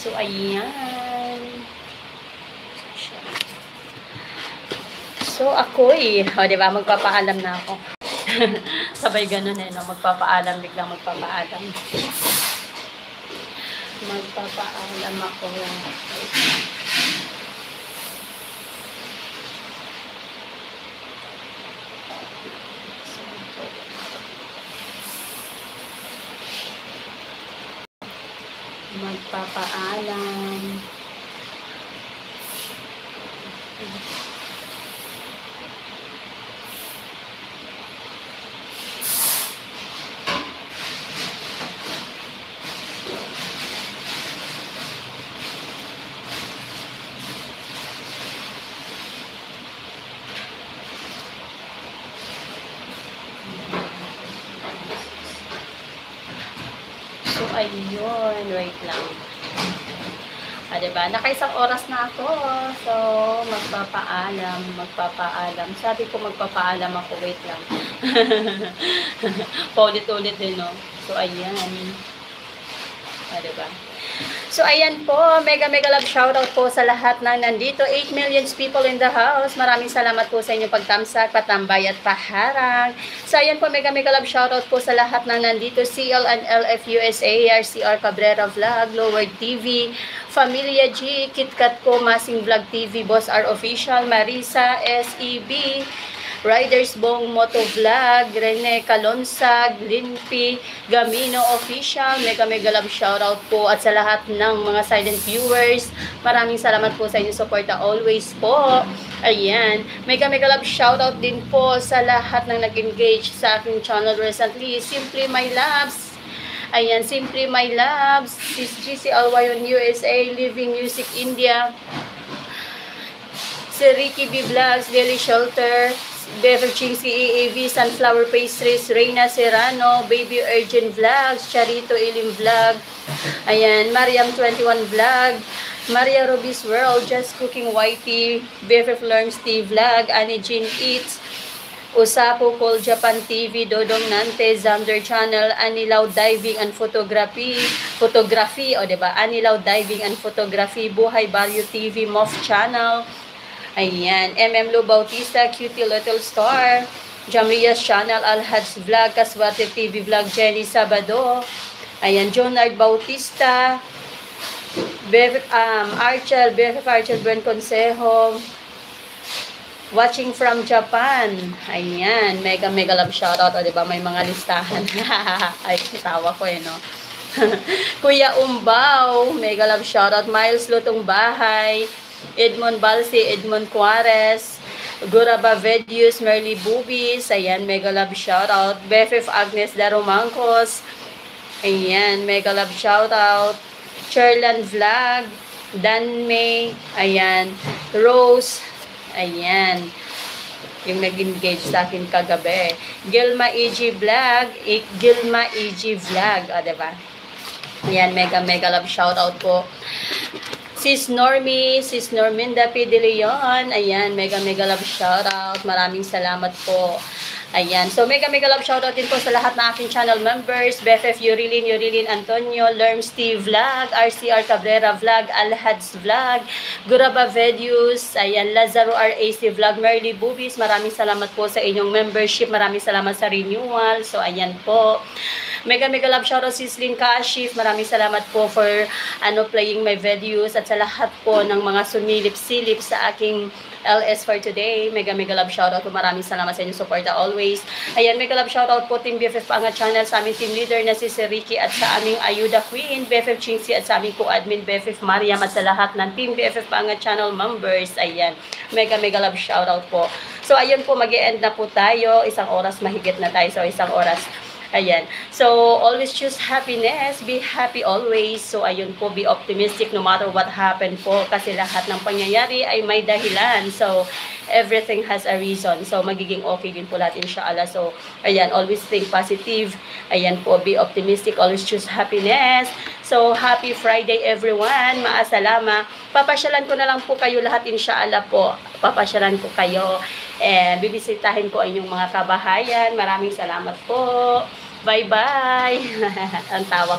So, ayan. So, ako diba, magpapaalam na ako. Sabay ganun no, magpapaalam, biglang magpapaalam. Magpapaalam ako. Magpapaalam. So, ayun. Wait lang. Diba? Nakaisang oras na ako. So, magpapaalam. Sabi ko magpapaalam ako. Wait lang. Paulit-ulit din, no? So, ayan. Diba? So, ayan po. Mega love shoutout po sa lahat na nandito. 8 million people in the house. Maraming salamat po sa inyong pagtamsak, patambay at paharang. So, ayan po. Mega love shoutout po sa lahat na nandito. CL and LF USA, RCR Cabrera Vlog, Lower TV, Familia G, KitKat ko, Masing Vlog TV, Boss R Official, Marisa, SEB, Riders Bong Moto Vlog, Rene Calonsag, Linpi, Gamino Official, mega love shoutout po at sa lahat ng mga silent viewers. Maraming salamat po sa inyong suporta always po. Ayan, mega love shoutout din po sa lahat ng nag-engage sa aking channel recently. Simply My Loves. Ayan, Simply My Loves, Sis GC Alwayon USA, Living Music India, si Ricky B Vlogs, Daily Shelter, Beverching CEAV, Sunflower Pastries, Reina Serrano, Baby Urgent Vlogs, Charito Ilim Vlog, ayan, Mariam 21 Vlog, Maria Ruby's World, Just Cooking Whitey, BFF Learns T Vlog, Annie Jean Eats, Usapo Call Japan TV, Dodong Nante, Zander Channel, Anilaw Diving and Photography, diba? Anilaw Diving and Photography, Buhay Value TV, Moff Channel, ayan, MM Lu Bautista, Cutie Little Star, Jamria's Channel, Alhads Vlog, Kaswate TV Vlog, Jenny Sabado, ayan, Jonard Bautista, Archel, BFF Archel Bren Consejo, watching from Japan. Ayan, mega love shoutout. O, diba? May mga listahan. Ay, tawa ko no? Kuya Umbaw, mega love shoutout. Miles Lutong Bahay, Edmond Balsi, Edmond Juarez, Guraba Vedius, Merly Bubis. Ayan, mega love shoutout. BFF Agnes Darumangkos. Ayan, mega love shoutout. Cherlan Vlog, Dan May. Ayan, Rose. Ayan, yung nag-engage sa akin kagabi. Gilma EG Vlog, Gilma EG Vlog, diba? Ayan, mega love shoutout po. Sis Normie, Sis Norminda P. De Leon, ayan, mega love shoutout. Maraming salamat po. Ayan, so mega love shoutout din po sa lahat ng aking channel members, BFF Yurilin Antonio, Lerm Steve Vlog, RCR Cabrera Vlog, Alhads Vlog, Guraba Vedius, ayan, Lazaro RAC Vlog, Merly Bubis, maraming salamat po sa inyong membership, maraming salamat sa renewal, so ayan po. Mega love shoutout Sislin Kashif, maraming salamat po for playing my videos at sa lahat po ng mga sumilip-silip sa aking LS for today. Mega love shoutout po. Maraming salamat sa inyong suporta always. Ayan, mega love shoutout po Team BFF Paangat Channel sa aming team leader na si Ricky at sa aming Ayuda Queen, BFF Chingsi at sa aming co-admin BFF Mariam at sa lahat ng Team BFF Paangat Channel members. Ayan, mega love shoutout po. So, ayun po, mag-e-end na po tayo. Isang oras mahigit na tayo. So, isang oras. Ayan. So, always choose happiness. Be happy always. So, ayun po, be optimistic no matter what happened po. Kasi lahat ng pangyayari ay may dahilan. So, everything has a reason. So, magiging okay din po lahat, inshallah. So, ayan, always think positive. Ayan po, be optimistic. Always choose happiness. So, happy Friday everyone. Maasalama. Papasyalan ko na lang po kayo lahat, inshallah po. Papasyalan ko kayo. Bibisitahin ko ang inyong mga kabahayan. Maraming salamat po. Bye-bye. Ang tawa